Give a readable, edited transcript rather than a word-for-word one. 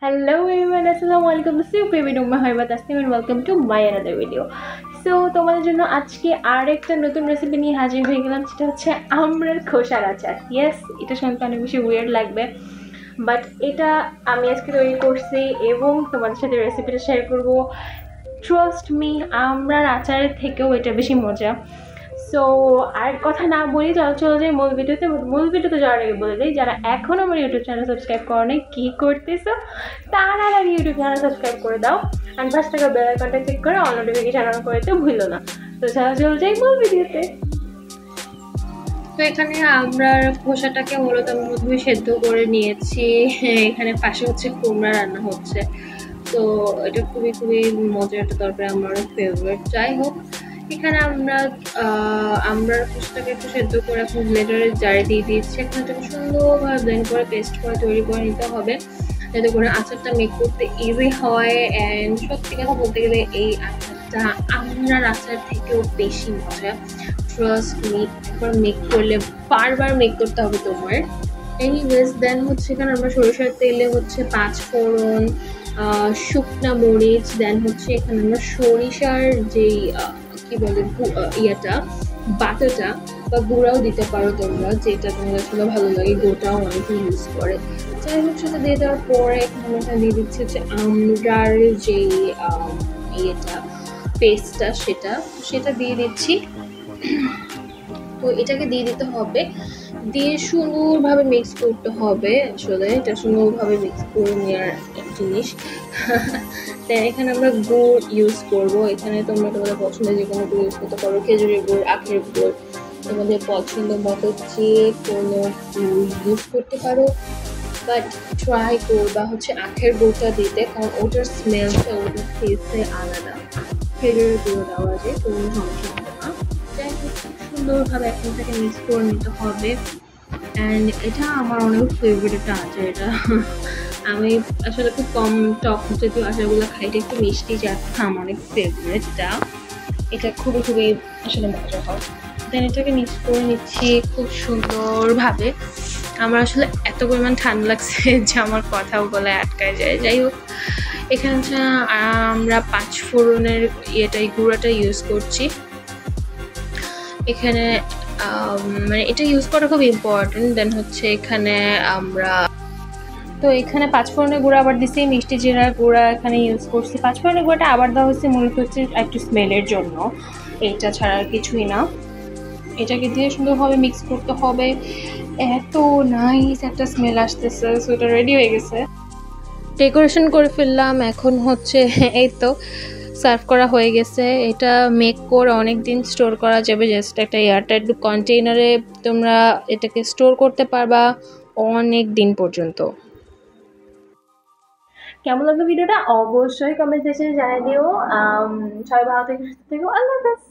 Hello everyone, Assalamualaikum. This is Baby Numa Haiba Tasnim and welcome to my another video. So তোমাদের জন্য আজকে আরেকটা নতুন recipe নিয়ে হাজির হয়ে গেলাম, যেটা হচ্ছে আমড়ার খোসার আচার। ইয়েস, এটা শুনতে অনেক বেশি উইয়ার্ড লাগবে, বাট এটা আমি আজকে তৈরি করছি এবং তোমাদের সাথে রেসিপিটা শেয়ার করব। ট্রাস্ট মি, আমড়ার আচারের থেকেও এটা বেশি মজা। সো আর কথা না বলি, চলে যাই মূল ভিডিওতে যাওয়ার আগে বলে দিই, যারা এখন আমার ইউটিউব চ্যানেল সাবস্ক্রাইব করো নাই, কী করতেছো, তারা আগে ইউটিউব চ্যানেল সাবস্ক্রাইব করে দাও অ্যান্ড পাঁচ টাকা বেল আইকনটা চেক করে অল নোটিফিকেশন অন করতে ভুলো না। তো চলে যাই মূল ভিডিওতে। তো এখানে আমরা খোসাটাকে মূলত আমি প্রথমে সেদ্ধ করে নিয়েছি। এখানে পাশে হচ্ছে কুমড়া রান্না হচ্ছে, তো এটা খুবই মজার একটা তরকারি, আমার ফেভারিট। যাই হোক, এখানে আমরা খোসাটাকে একটু সেদ্ধ করে এখন ব্লেন্ডারের জারে দিয়ে দিচ্ছি। এখন এটাকে সুন্দরভাবে ব্লেন্ড করে পেস্ট করে তৈরি করে নিতে হবে, যাতে করে আচারটা মেক করতে ইজি হয়। অ্যান্ড সত্যি কথা বলতে গেলে এই আচারটা আমড়ার আচার থেকেও বেশি মজা। ট্রাস্ট মি, একবার মেক করলে বারবার মেক করতে হবে তোমার। এনিওয়েজ, দেন হচ্ছে এখানে আমরা সরিষার তেলে হচ্ছে 5 ফোড়ন, শুকনা মরিচ, দেন হচ্ছে এখানে আমরা সরিষার যেই কি বলে ইয়েটা বাটাটা বা গুঁড়াও দিতে পারো তোমরা, যেটা তোমাদের আসলে ভালো লাগে, গোটাও অনেকে ইউজ করে। যাই হোক, সেটা দিয়ে দেওয়ার পরে এখানে আমরা দিয়ে দিচ্ছি হচ্ছে আমড়ার যেই ইয়েটা পেস্টটা, সেটা দিয়ে দিচ্ছি। তো এটাকে দিয়ে দিতে হবে, দিয়ে সুন্দরভাবে মিক্স করতে হবে। আসলে এটা সুন্দরভাবে মিক্স করে নেওয়ার জিনিস। দেন এখানে আমরা গুড় ইউজ করব। এখানে তোমরা তোমাদের পছন্দের যে কোনো গুড় ইউজ করতে পারো, খেজুরের গুড়, আখের গুড়, তোমাদের পছন্দ মতো যে কোনো গুড় ইউজ করতে পারো। বাট ট্রাই করবা হচ্ছে আখের গুড়টা দিতে, কারণ ওটার স্মেলটা, ওটার টেস্টে আলাদা। খেজুরের গুঁড়ো দেওয়া যায়, কোনো সমস্যা হবে না। যাই হোক, সুন্দরভাবে এখন থেকে মিক্স করে নিতে হবে। অ্যান্ড এটা আমার অনেক ফেভারিট একটা আচার। এটা আমি আসলে খুব কম টক জাতীয় আচারগুলো খাই, এটা একটু মিষ্টি জাতীয়, আমার অনেক ফেভারিটটা। এটা খুবই আসলে মজা হয়। দেন এটাকে মিক্স করে নিচ্ছি খুব সুন্দরভাবে। আমার আসলে এত পরিমাণ ঠান্ডা লাগছে যে আমার কথাও বলে আটকায় যায়। যাই হোক, এখানে আমরা 5 ফোড়নের গুঁড়াটা ইউজ করছি। এখানে মানে এটা ইউজ করা খুব ইম্পর্টেন্ট। দেন হচ্ছে এখানে এখানে 5 ফোড়নের গুঁড়া আবার দিচ্ছি, মিষ্টি জিরার গুঁড়া এখানে ইউজ করছি। 5 ফোড়নের গুঁড়াটা আবার দেওয়া হচ্ছে মূলত হচ্ছে একটু স্মেলের জন্য, এটা ছাড়া আর কিছুই না। এটাকে দিয়ে সুন্দরভাবে মিক্স করতে হবে। এত নাইস একটা স্মেল আসতেছে। সো এটা রেডি হয়ে গেছে, ডেকোরেশন করে ফেললাম। এখন হচ্ছে এই তো সার্ভ করা হয়ে গেছে। এটা মেক করে অনেক দিন স্টোর করা যাবে, জাস্ট একটা এয়ারটাইট কন্টেইনারে তোমরা এটাকে স্টোর করতে পারবা অনেক দিন পর্যন্ত। কেমন লাগলো ভিডিওটা অবশ্যই কমেন্ট সেকশনে জানিয়ে দিও। সবাই ভালো থেকো, সুস্থ থেকো, আল্লাহ হাফেজ।